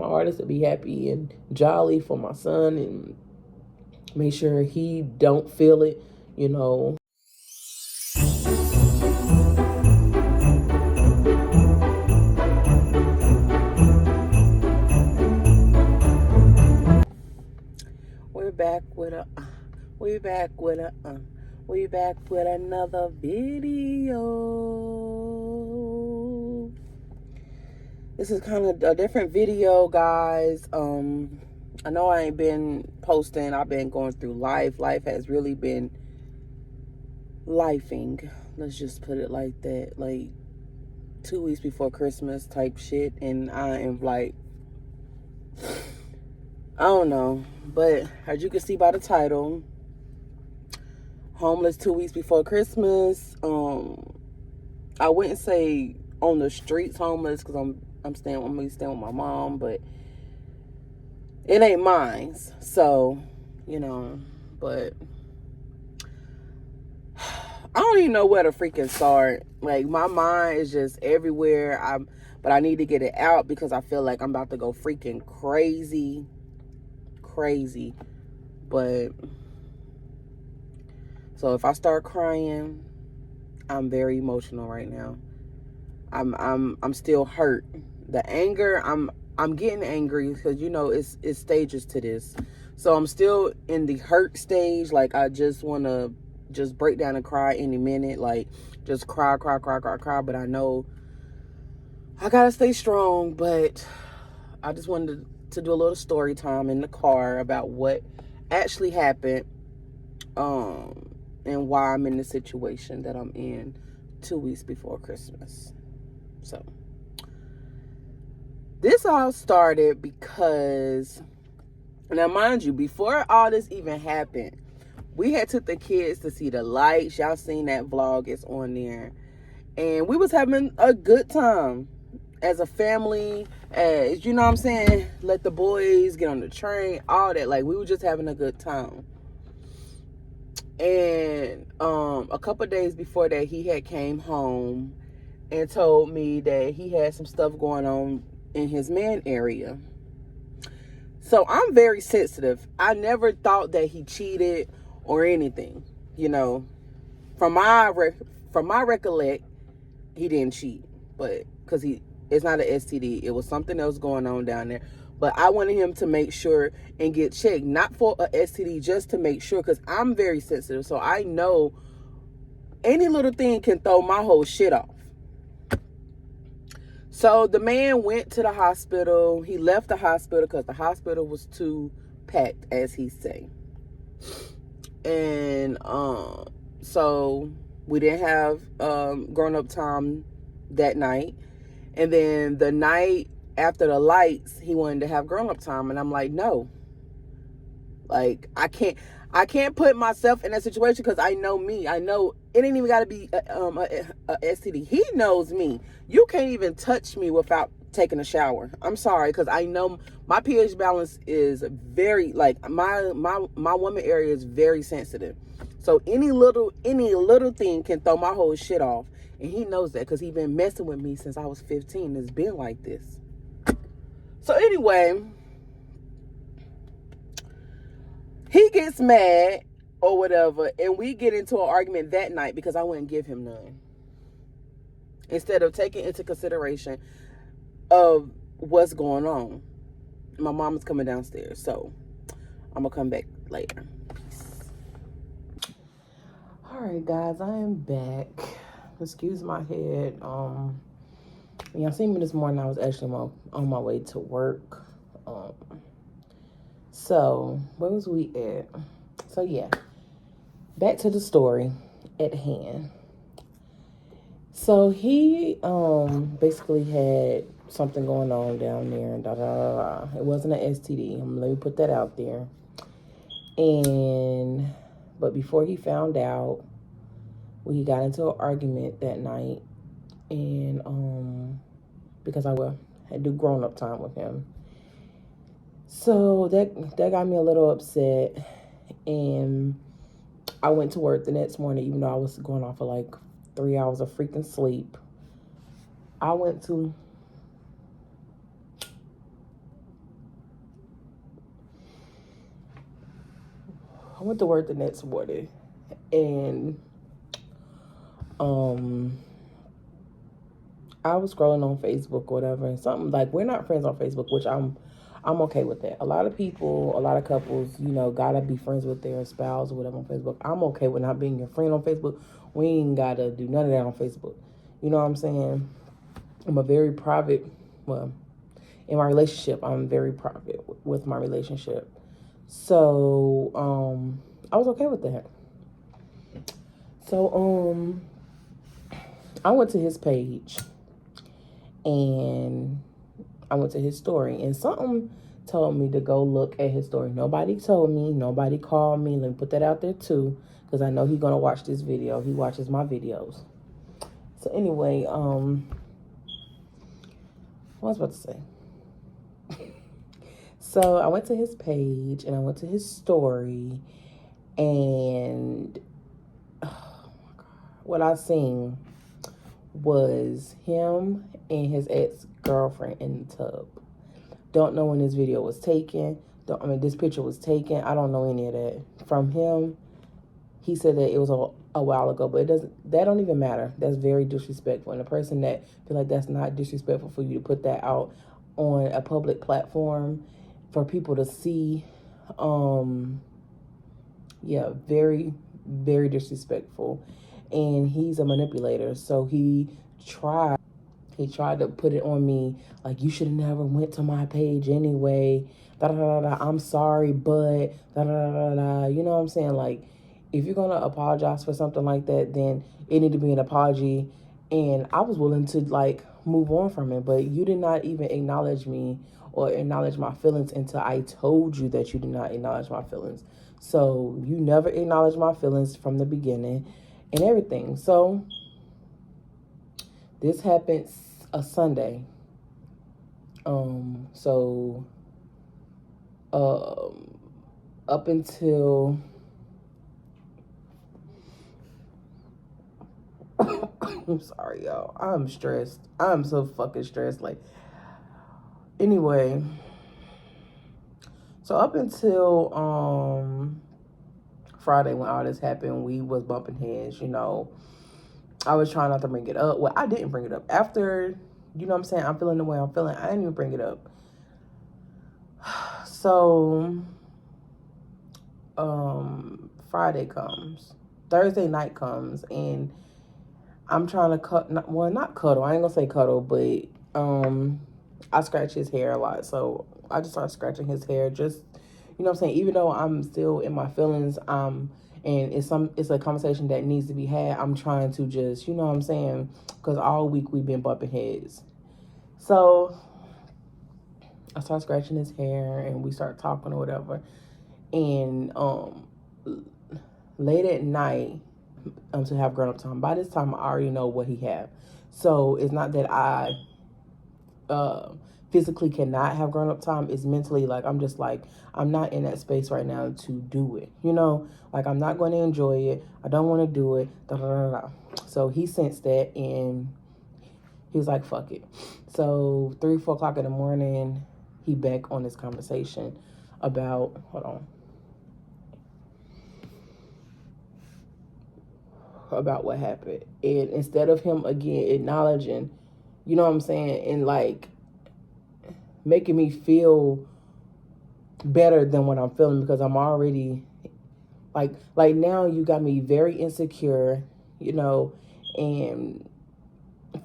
my hardest to be happy and jolly for my son and make sure he don't feel it, you know. We're back with another video. This is kind of a different video, guys. I know I ain't been posting. I've been going through life. Life has really been lifing. Let's just put it like that. Like 2 weeks before Christmas type shit. And I am like, I don't know. But as you can see by the title, homeless 2 weeks before Christmas. I wouldn't say on the streets homeless because I'm staying with my mom, but it ain't mine. So, you know, but I don't even know where to freaking start. Like, my mind is just everywhere. But I need to get it out because I feel like I'm about to go freaking crazy. But so if I start crying, I'm very emotional right now. I'm still hurt. The anger, I'm getting angry because, you know, it's stages to this. So I'm still in the hurt stage. Like, I just want to just break down and cry any minute. Like, just cry. But I know I gotta stay strong. But I just wanted to do a little story time in the car about what actually happened, and why I'm in the situation that I'm in 2 weeks before Christmas. So this all started because, now mind you, before all this even happened, we had took the kids to see the lights. Y'all seen that vlog, it's on there. And we was having a good time as a family, as, you know what I'm saying, let the boys get on the train, all that. Like, we were just having a good time. And a couple days before that, he had came home and told me that he had some stuff going on in his man area. So I'm very sensitive. I never thought that he cheated or anything. You know, from my recollect, he didn't cheat, but because it's not an STD, it was something else going on down there. But I wanted him to make sure and get checked, not for a STD, just to make sure, because I'm very sensitive. So I know any little thing can throw my whole shit off. So the man went to the hospital. He left the hospital because the hospital was too packed, as he say. And so we didn't have grown-up time that night. And then the night after the lights, he wanted to have grown-up time. And I'm like, no. Like, I can't put myself in that situation because I know me. I know it ain't even got to be a STD. He knows me. You can't even touch me without taking a shower. I'm sorry, because I know my pH balance is very, like, my woman area is very sensitive. So any little thing can throw my whole shit off. And he knows that because he's been messing with me since I was 15. It's been like this. So anyway, he gets mad or whatever, and we get into an argument that night because I wouldn't give him none. Instead of taking into consideration of what's going on. My mom is coming downstairs, so I'm going to come back later. Peace. All right, guys, I am back. Excuse my head. Y'all seen me this morning. I was actually on my way to work. So where was we at? So yeah, back to the story at hand. So he basically had something going on down there, and It wasn't an STD. Let me put that out there. But before he found out, we got into an argument that night, and because I had to do grown-up time with him. So that got me a little upset, and I went to work the next morning, even though I was going off of like 3 hours of freaking sleep. I went to went to work the next morning, and I was scrolling on Facebook or whatever, and something like, we're not friends on Facebook, which I'm okay with that. A lot of people, a lot of couples, you know, gotta be friends with their spouse or whatever on Facebook. I'm okay with not being your friend on Facebook. We ain't gotta do none of that on Facebook. You know what I'm saying? I'm a very private, well, in my relationship, I'm very private with my relationship. So, I was okay with that. So, I went to his page, and I went to his story, and something told me to go look at his story. Nobody told me, nobody called me. Let me put that out there too, because I know he's gonna watch this video. He watches my videos. So anyway, what was I about to say? So I went to his page, and I went to his story, and oh my God, what I seen was him and his ex-girlfriend in the tub. Don't know when this video was taken. This picture was taken. I don't know any of that. From him, he said that it was a while ago, but that don't even matter. That's very disrespectful. And a person that feel like that's not disrespectful for you to put that out on a public platform for people to see, yeah, very, very disrespectful. And he's a manipulator, so he tried to put it on me like, you should have never went to my page anyway. Da, da, da, da, I'm sorry, but da, da, da, da, da. You know what I'm saying? Like, if you're gonna apologize for something like that, then it need to be an apology. And I was willing to like move on from it, but you did not even acknowledge me or acknowledge my feelings until I told you that you did not acknowledge my feelings. So you never acknowledged my feelings from the beginning and everything. So this happened a Sunday. So up until I'm sorry, y'all. I'm stressed. I'm so fucking stressed. Like, anyway. So up until Friday, when all this happened, we was bumping heads, you know. I was trying not to bring it up. Well, I didn't bring it up. After, you know what I'm saying, I'm feeling the way I'm feeling, I didn't even bring it up. So, Friday comes. Thursday night comes, and I'm trying to not cuddle. I ain't gonna say cuddle, but I scratch his hair a lot. So I just start scratching his hair, just, you know what I'm saying? Even though I'm still in my feelings, and it's a conversation that needs to be had, I'm trying to just, you know what I'm saying? Because all week we've been bumping heads. So I start scratching his hair, and we start talking or whatever. And late at night, to have grown up time. By this time, I already know what he have. So it's not that I physically cannot have grown up time. It's mentally, like, I'm just like, I'm not in that space right now to do it. You know, like, I'm not going to enjoy it. I don't want to do it. Da, da, da, da. So he sensed that, and he was like, fuck it. So 3, 4 o'clock in the morning, he back on this conversation about, hold on, about what happened. And instead of him again acknowledging, you know what I'm saying, and like making me feel better than what I'm feeling, because I'm already like now you got me very insecure, you know, and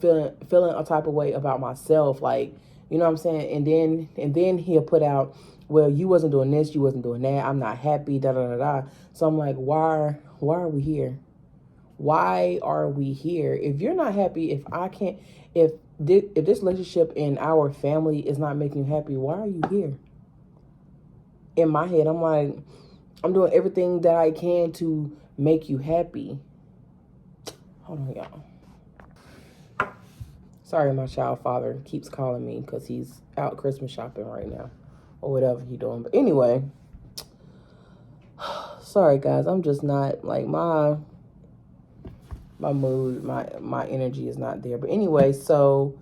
feeling a type of way about myself, like, you know what I'm saying. And then he'll put out, well, you wasn't doing this, you wasn't doing that, I'm not happy, da da da da. So I'm like, why are we here? Why are we here? If you're not happy, if this relationship in our family is not making you happy, why are you here? In my head, I'm like, I'm doing everything that I can to make you happy. Hold on, y'all. Sorry, my child father keeps calling me because he's out Christmas shopping right now, or whatever he's doing. But anyway, sorry guys, I'm just not, like, my mood, my energy is not there. But anyway, so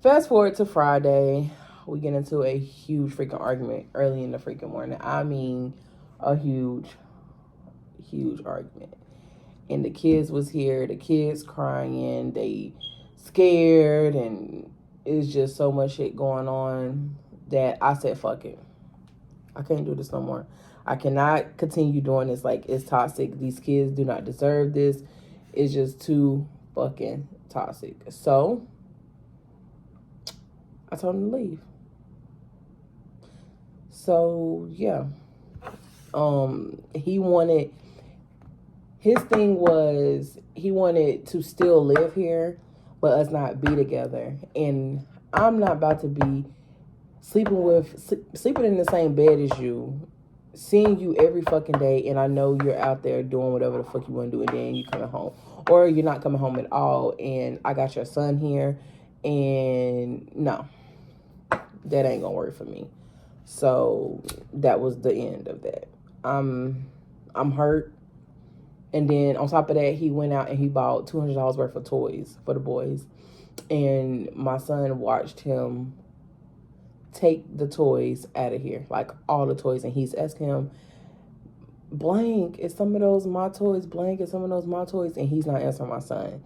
fast forward to Friday, we get into a huge freaking argument early in the freaking morning. I mean, a huge argument. And the kids was here, the kids crying, they scared, and it's just so much shit going on that I said, fuck it. I can't do this no more. I cannot continue doing this. Like, it's toxic. These kids do not deserve this. It's just too fucking toxic. So I told him to leave. So yeah. His thing was he wanted to still live here, but us not be together. And I'm not about to be sleeping in the same bed as you, seeing you every fucking day, and I know you're out there doing whatever the fuck you want to do, and then you coming home, or you're not coming home at all, and I got your son here, and no, that ain't gonna work for me. So that was the end of that. I'm hurt. And then on top of that, he went out and he bought $200 worth of toys for the boys, and my son watched him take the toys out of here, like all the toys, and he's asking him, blank, is some of those my toys? Blank, is some of those my toys? And he's not answering my son.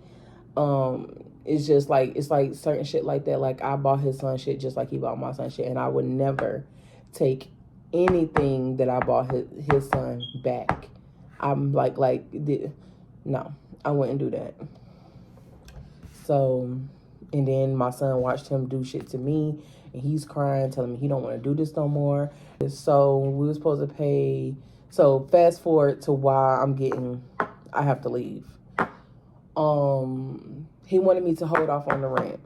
It's just like, it's like certain shit like that. Like, I bought his son shit just like he bought my son shit, and I would never take anything that I bought his son back. I'm like, no, I wouldn't do that. So, and then my son watched him do shit to me, and he's crying, telling me he don't want to do this no more. So we were supposed to pay. So fast forward to why I have to leave. He wanted me to hold off on the rent.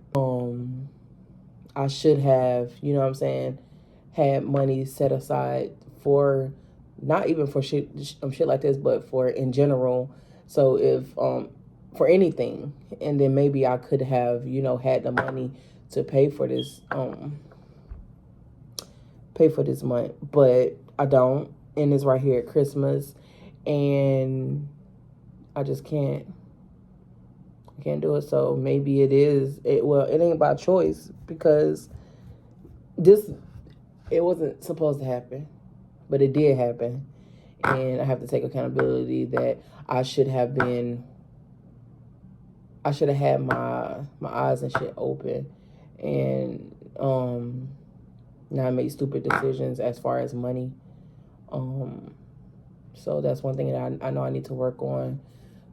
I should have, you know what I'm saying, had money set aside for, not even for shit like this, but for in general. So if for anything, and then maybe I could have, you know, had the money to pay for this month, but I don't, and it's right here at Christmas, and I just can't do it. So maybe it ain't by choice, because it wasn't supposed to happen, but it did happen, and I have to take accountability that I should have had my eyes and shit open, and not make stupid decisions as far as money. So that's one thing that I know I need to work on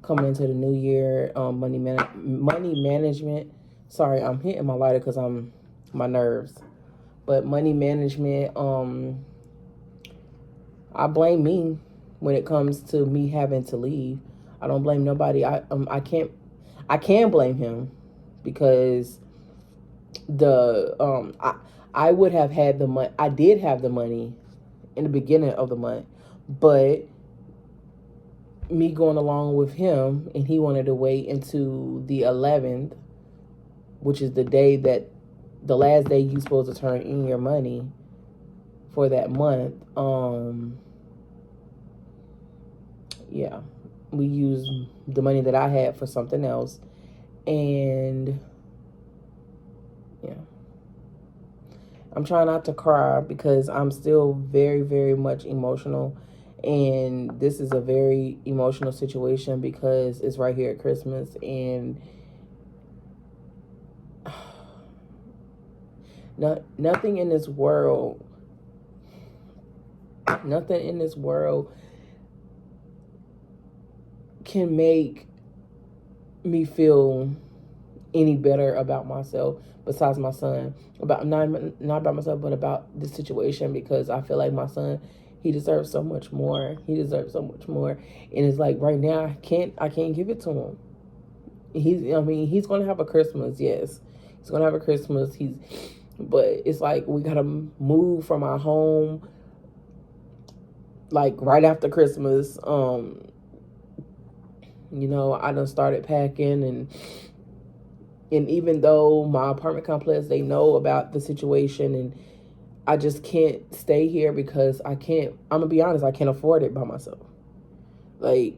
coming into the new year. Money management. Sorry, I'm hitting my lighter because my nerves. But money management. I blame me when it comes to me having to leave. I don't blame nobody. I can blame him, because I would have had the money. I did have the money in the beginning of the month, but me going along with him, and he wanted to wait into the 11th, which is the last day you're supposed to turn in your money for that month. Yeah, we used the money that I had for something else, and yeah, I'm trying not to cry because I'm still very, very much emotional. And this is a very emotional situation because it's right here at Christmas, and nothing in this world can make me feel any better about myself besides my son, about not about myself, but about this situation, because I feel like my son, he deserves so much more. And it's like right now I can't give it to him. He's gonna have a Christmas, yes. He's gonna have a Christmas. But it's like we gotta move from our home like right after Christmas. You know, I done started packing, and even though my apartment complex, they know about the situation, and I just can't stay here because I'm gonna be honest, I can't afford it by myself. Like,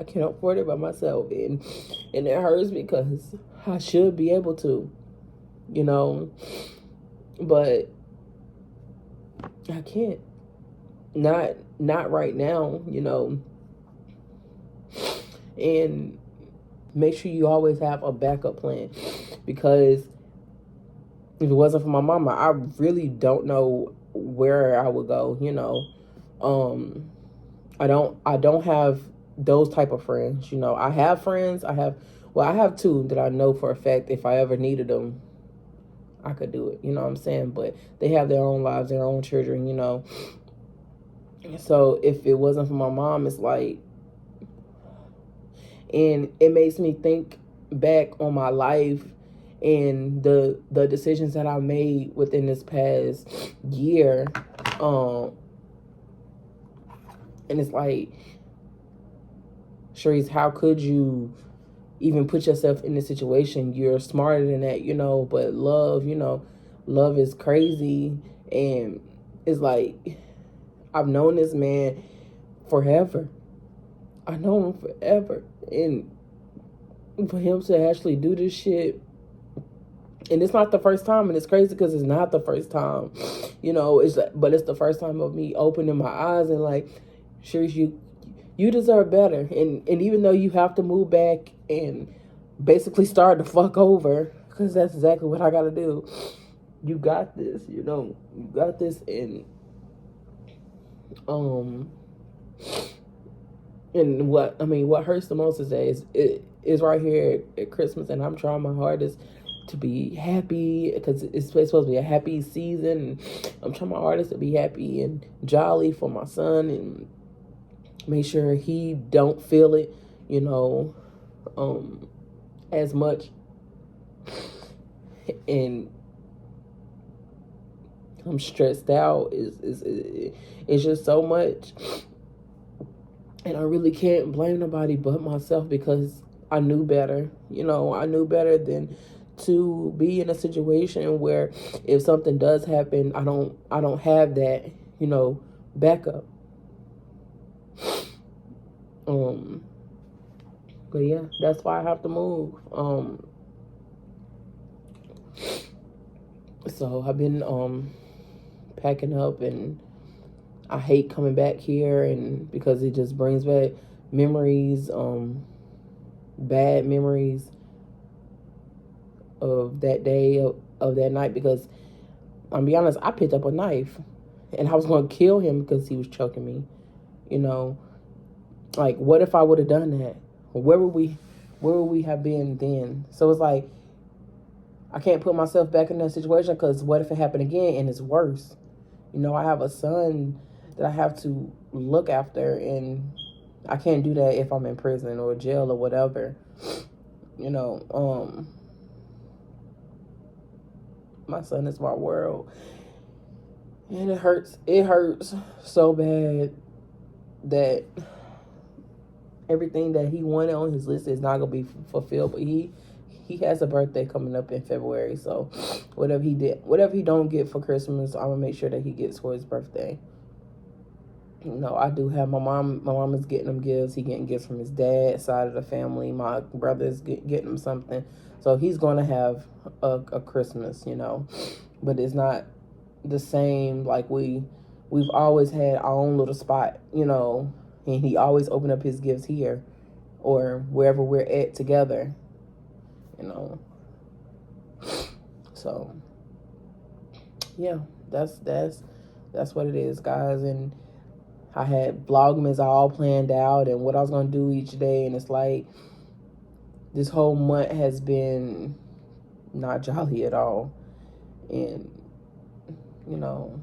I can't afford it by myself, and it hurts because I should be able to, you know, but I can't. Not right now, you know. And make sure you always have a backup plan, because if it wasn't for my mama, I really don't know where I would go, you know. I don't have those type of friends, you know. I have friends. I have two that I know for a fact if I ever needed them, I could do it, you know what I'm saying? But they have their own lives, their own children, you know. So if it wasn't for my mom, it's like, and it makes me think back on my life and the decisions that I made within this past year. And it's like, Sharice, how could you even put yourself in this situation? You're smarter than that, you know. But love, you know, love is crazy. And it's like, I've known this man forever. I know him forever. And for him to actually do this shit, and it's not the first time, and it's crazy because it's not the first time, you know. But it's the first time of me opening my eyes and like, Sharice, you deserve better. And even though you have to move back and basically start the fuck over, because that's exactly what I gotta do, you got this, you know. You got this. And what hurts the most is that it is right here at Christmas, and I'm trying my hardest to be happy, because it's supposed to be a happy season, and I'm trying my hardest to be happy and jolly for my son, and make sure he don't feel it, you know, as much. And I'm stressed out. It's just so much. And I really can't blame nobody but myself, because I knew better. You know, I knew better than to be in a situation where if something does happen, I don't have that, you know, backup. But yeah, that's why I have to move. So I've been packing up, and I hate coming back here, and because it just brings back memories, bad memories of that day, of that night. Because I'll be honest, I picked up a knife and I was going to kill him because he was choking me. You know, like, what if I would have done that? Where would we have been then? So it's like, I can't put myself back in that situation, because what if it happened again and it's worse? You know, I have a son that I have to look after, and I can't do that if I'm in prison or jail or whatever. You know, my son is my world. And it hurts so bad that everything that he wanted on his list is not going to be fulfilled. But he has a birthday coming up in February, so whatever he don't get for Christmas, I'm gonna make sure that he gets for his birthday. You know, I do have my mom is getting him gifts. He getting gifts from his dad's side of the family. My brother's getting him something, so he's gonna have a Christmas, you know. But it's not the same. Like, we've always had our own little spot, you know, and he always opened up his gifts here or wherever we're at together, you know. So yeah, that's what it is, guys. And I had Vlogmas all planned out and what I was gonna do each day, and it's like, this whole month has been not jolly at all. And you know,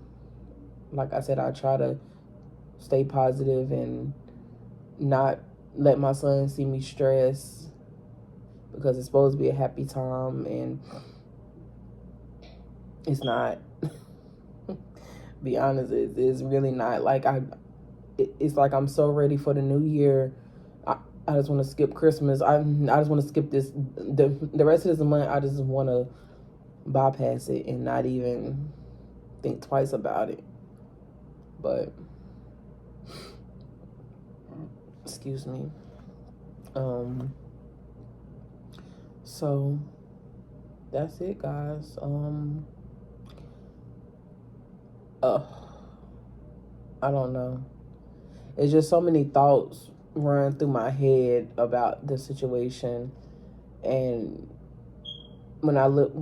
like I said, I try to stay positive and not let my son see me stress, because it's supposed to be a happy time, and it's not. Be honest, it's really not. Like, it's like I'm so ready for the new year. I just want to skip Christmas. I just want to skip this. The rest of this month, I just want to bypass it and not even think twice about it. But excuse me. Um, so that's it, guys. Uh, I don't know. It's just so many thoughts run through my head about the situation, and when I look,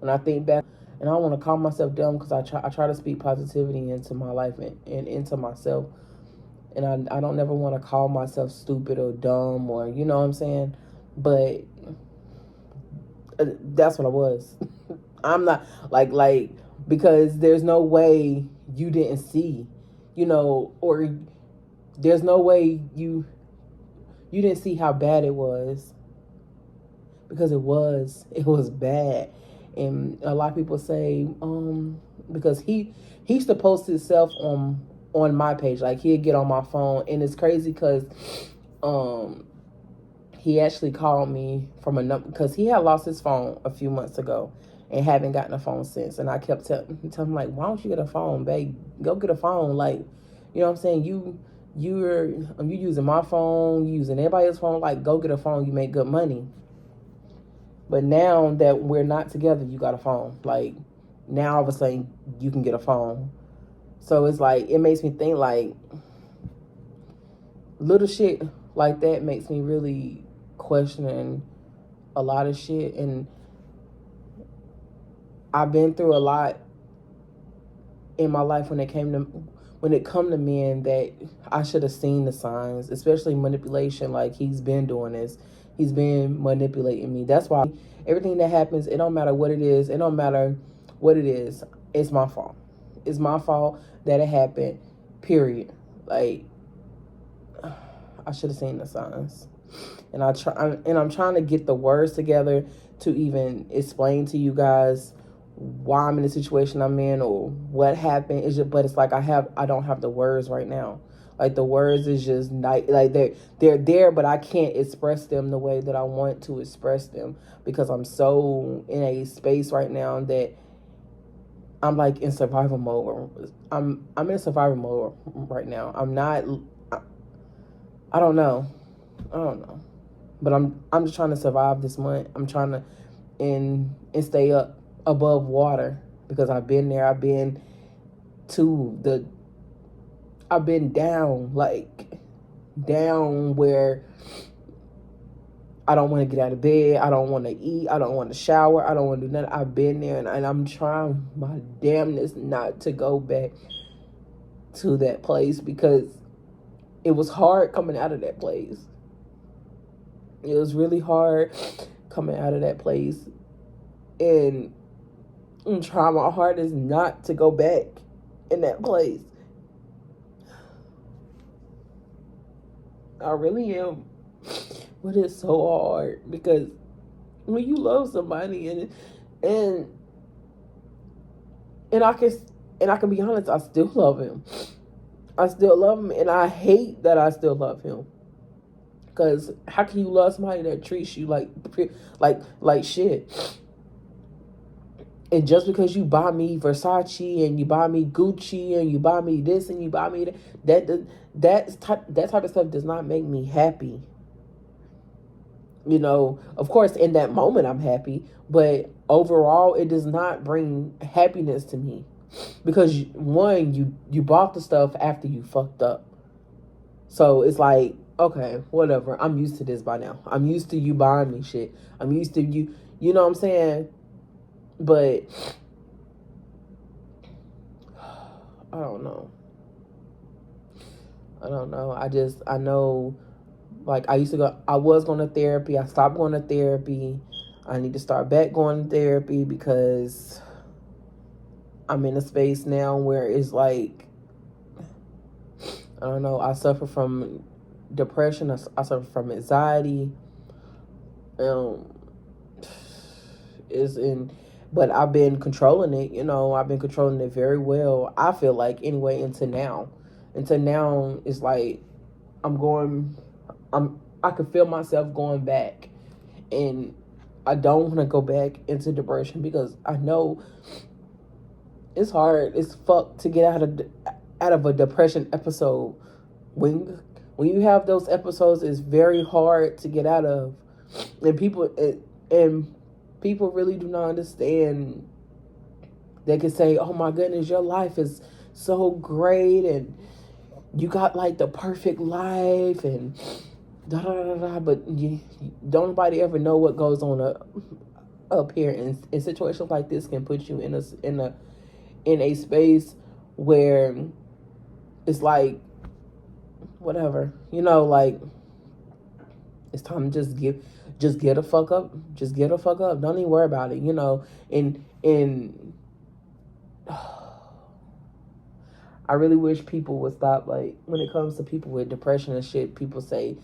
when I think back, and I don't want to call myself dumb because I try to speak positivity into my life and into myself, and I don't never want to call myself stupid or dumb or, you know what I'm saying, but that's what I was. I'm not like because there's no way you didn't see, or there's no way you didn't see how bad it was, because it was bad. And a lot of people say, because he used to post himself on my page, like he'd get on my phone, and it's crazy because he actually called me from a number, because he had lost his phone a few months ago and haven't gotten a phone since. And I kept telling him, like, why don't you get a phone, babe? Go get a phone. Like, you know what I'm saying? You using my phone, you using everybody else's phone. Like, go get a phone. You make good money. But now that we're not together, you got a phone. Like, now all of a sudden you can get a phone. So it's like, it makes me think, like, little shit like that makes me really questioning a lot of shit. And I've been through a lot in my life when it come to men, that I should have seen the signs, especially manipulation. Like, he's been doing this. He's been manipulating me. That's why everything that happens, it don't matter what it is. It don't matter what it is. It's my fault. It's my fault that it happened. Period. Like, I should have seen the signs. And I'm trying to get the words together to even explain to you guys why I'm in the situation I'm in or what happened. It's just, but it's like I don't have the words right now. Like, the words is just not, like, they're there, but I can't express them the way that I want to express them, because I'm so in a space right now that I'm like in survival mode. I'm in survival mode right now. I'm not. I don't know. I don't know. But I'm just trying to survive this month. I'm trying to and stay up above water, because I've been there. I've been down, like, down where I don't want to get out of bed. I don't want to eat. I don't want to shower. I don't want to do nothing. I've been there, and I'm trying my damnness not to go back to that place, because it was hard coming out of that place. It was really hard coming out of that place, and I'm trying my hardest not to go back in that place. I really am. But it's so hard, because when you love somebody and I can be honest, I still love him. I still love him, and I hate that I still love him. Because how can you love somebody that treats you like shit? And just because you buy me Versace and you buy me Gucci and you buy me this and you buy me that type of stuff does not make me happy. Of course, in that moment I'm happy, but overall it does not bring happiness to me, because one, you bought the stuff after you fucked up. So it's like, okay, whatever. I'm used to this by now. I'm used to you buying me shit. I'm used to you. You know what I'm saying? But I don't know. I know, like, I was going to therapy. I stopped going to therapy. I need to start back going to therapy, because I'm in a space now where it's like, I don't know, I suffer from depression. I suffer from anxiety. But I've been controlling it. I've been controlling it very well, I feel like, anyway, until now. It's like I can feel myself going back, and I don't want to go back into depression, because I know it's hard. It's fucked to get out of a depression episode when when you have those episodes, it's very hard to get out of. And people really do not understand. They can say, oh my goodness, your life is so great and you got like the perfect life and da da da da, but don't nobody ever know what goes on up here. And situations like this can put you in a space where it's like, whatever, like, it's time to just get a fuck up. Just get a fuck up. Don't even worry about it, and I really wish people would stop, like, when it comes to people with depression and shit, people say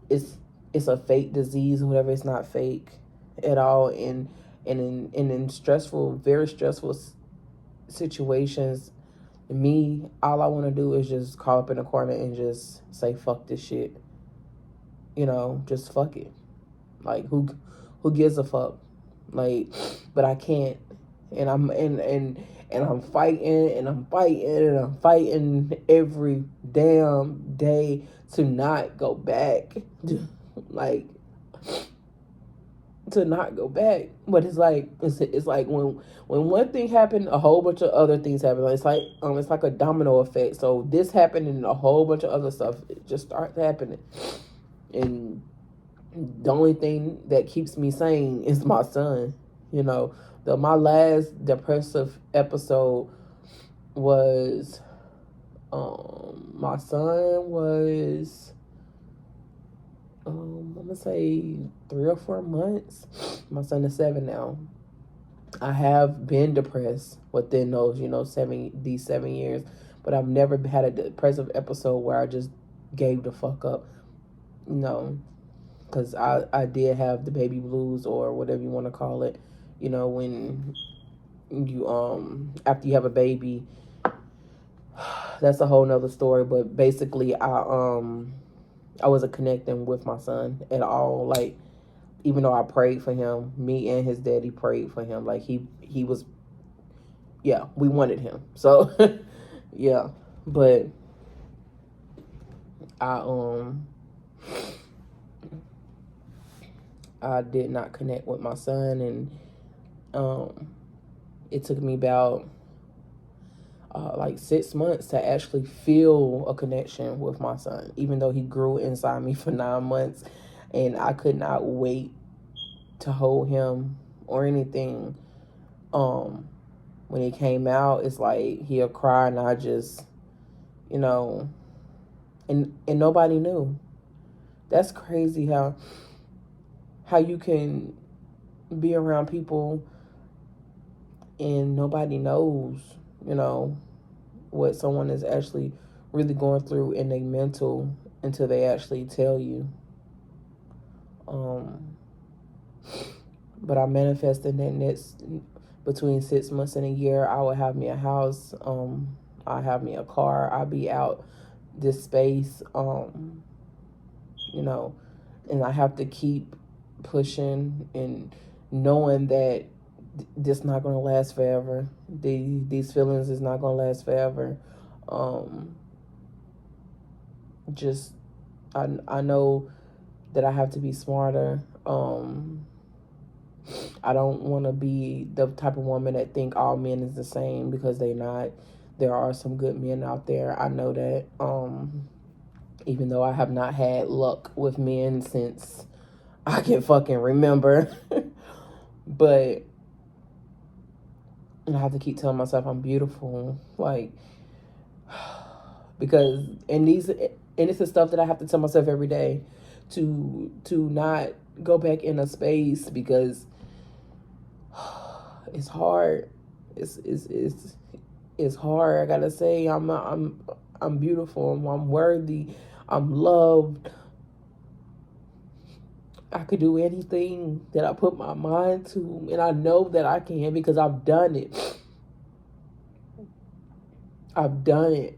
it's a fake disease or whatever. It's not fake at all. And in stressful, very stressful situations, all I want to do is just call up in a corner and just say, fuck this shit. Just fuck it. Like, who gives a fuck? Like, but I can't. And I'm fighting every damn day to not go back. Like, to not go back. But it's like when one thing happened, a whole bunch of other things happen. It's like a domino effect. So this happened and a whole bunch of other stuff just starts happening. And the only thing that keeps me sane is my son. My last depressive episode was, my son was, I'm gonna say 3 or 4 months. My son is 7 now. I have been depressed within those, 7 years, but I've never had a depressive episode where I just gave the fuck up. Because I did have the baby blues, or whatever you want to call it. When you after you have a baby, that's a whole nother story. But basically, I wasn't connecting with my son at all. Like, even though I prayed for him, me and his daddy prayed for him. Like, he was, yeah, we wanted him. So yeah, but I did not connect with my son, and it took me about like 6 months to actually feel a connection with my son, even though he grew inside me for 9 months, and I could not wait to hold him or anything. When he came out, it's like he'll cry, and I just, and nobody knew. That's crazy how you can be around people and nobody knows, what someone is actually really going through in their mental until they actually tell you. But I manifested that next, between 6 months and a year, I would have me a house. I have me a car. I'll be out this space, and I have to keep pushing and knowing that this not going to last forever. These feelings is not going to last forever. I know that I have to be smarter. I don't want to be the type of woman that think all men is the same, because they not. There are some good men out there. I know that. Even though I have not had luck with men since I can fucking remember. But I have to keep telling myself I'm beautiful. Like, because, and it's the stuff that I have to tell myself every day to not go back in a space, because it's hard. It's hard. I gotta say, I'm beautiful. I'm worthy. I'm loved. I could do anything that I put my mind to, and I know that I can, because I've done it. I've done it.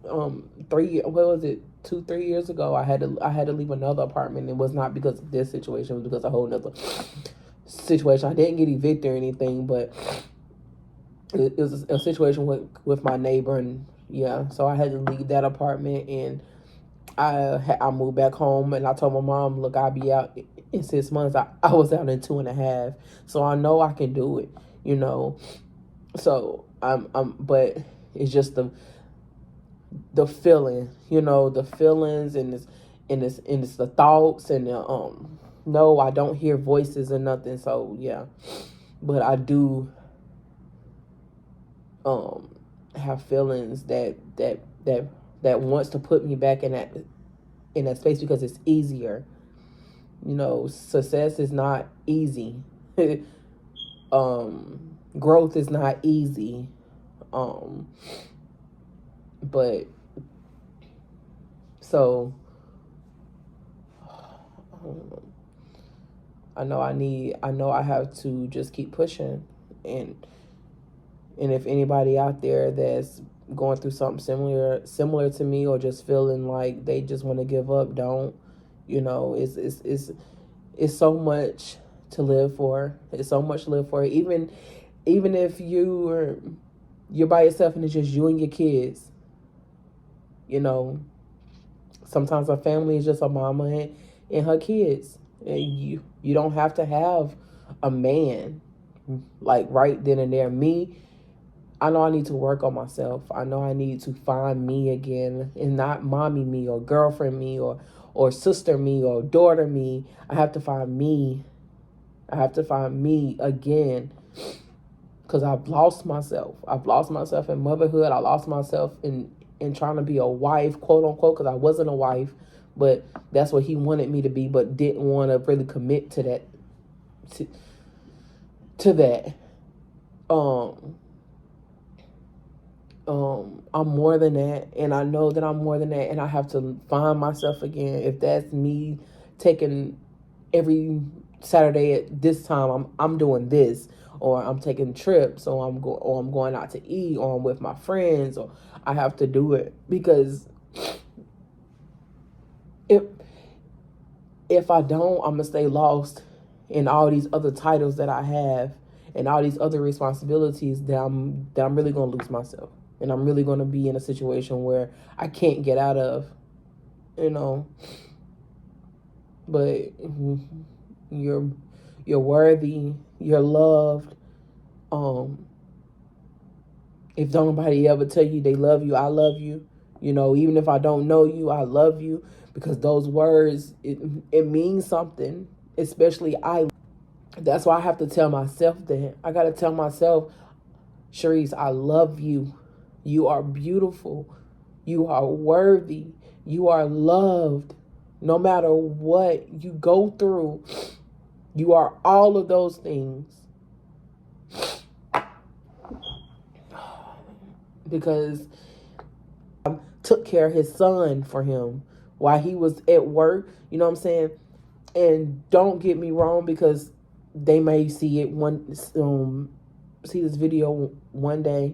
2-3 years ago, I had to leave another apartment. It was not because of this situation. It was because of a whole nother situation. I didn't get evicted or anything, but it was a situation with my neighbor, and yeah, so I had to leave that apartment, and I moved back home, and I told my mom, look, I'll be out in 6 months. I was out in 2.5, so I know I can do it, you know. So but it's just the feeling, you know, the feelings, and it's the thoughts, and no, I don't hear voices or nothing. So yeah, but I do have feelings that wants to put me back in that space, because it's easier. You know, success is not easy. Growth is not easy. But so I know I have to just keep pushing, and if anybody out there that's going through something similar to me, or just feeling like they just want to give up, don't. You know, it's so much to live for. It's so much to live for. Even if you're by yourself and it's just you and your kids. You know, sometimes a family is just a mama and her kids. And you don't have to have a man like right then and there. Me, I know I need to work on myself. I know I need to find me again, and not mommy me or girlfriend me or sister me or daughter me. I have to find me. I have to find me again, because I've lost myself. I've lost myself in motherhood. I lost myself in trying to be a wife, quote unquote, because I wasn't a wife, but that's what he wanted me to be, but didn't want to really commit to that. To that. I'm more than that, and I know that I'm more than that, and I have to find myself again. If that's me taking every Saturday at this time, I'm doing this, or I'm taking trips, or I'm going out to eat, or I'm with my friends, or I have to do it, because if I don't, I'm gonna stay lost in all these other titles that I have, and all these other responsibilities that I'm really gonna lose myself, and I'm really gonna be in a situation where I can't get out of, you know. But you're worthy, you're loved. If don't nobody ever tell you they love you, I love you. You know, even if I don't know you, I love you, because those words, it means something. Especially that's why I have to tell myself that. I gotta tell myself, Sharice, I love you. You are beautiful. You are worthy. You are loved. No matter what you go through, you are all of those things. Because I took care of his son for him while he was at work. You know what I'm saying? And don't get me wrong, because they may see it see this video one day.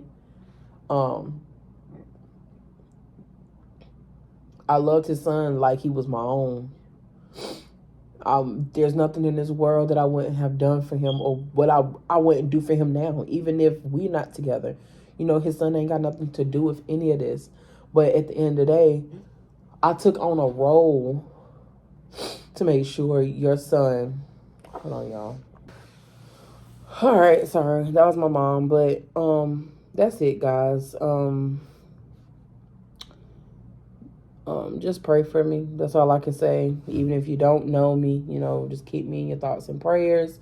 I loved his son like he was my own. There's nothing in this world that I wouldn't have done for him, or what I wouldn't do for him now, even if we're not together. You know, his son ain't got nothing to do with any of this. But at the end of the day, I took on a role to make sure your son... Hold on, y'all. All right, sorry. That was my mom. But that's it, guys. Just pray for me. That's all I can say. Even if you don't know me, you know, just keep me in your thoughts and prayers.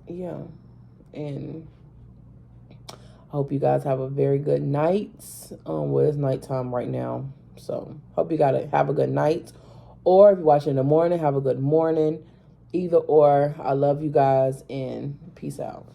Yeah. And hope you guys have a very good night. Well, it's nighttime right now. So hope you have a good night. Or if you're watching in the morning, have a good morning. Either or. I love you guys, and peace out.